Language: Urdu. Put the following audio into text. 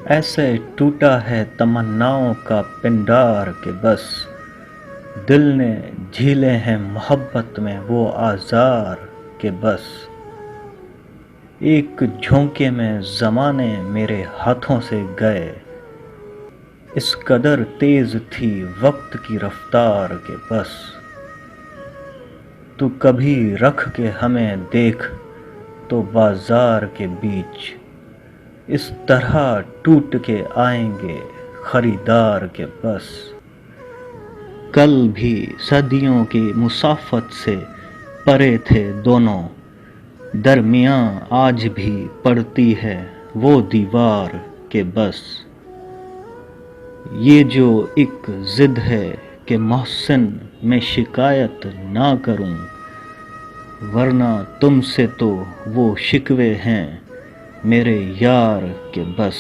ایسے ٹوٹا ہے تمناؤں کا پنڈار کہ بس دل نے جھیلے ہیں محبت میں وہ آزار کہ بس ایک جھونکے میں زمانے میرے ہاتھوں سے گئے، اس قدر تیز تھی وقت کی رفتار کہ بس تو کبھی رکھ کے ہمیں دیکھ تو بازار کے بیچ اس طرح ٹوٹ کے آئیں گے خریدار کے بس کل بھی صدیوں کی مسافت سے پرے تھے دونوں، درمیاں آج بھی پڑتی ہے وہ دیوار کہ بس یہ جو ایک ضد ہے کہ محسن میں شکایت نہ کروں، ورنہ تم سے تو وہ شکوے ہیں میرے یار کہ بس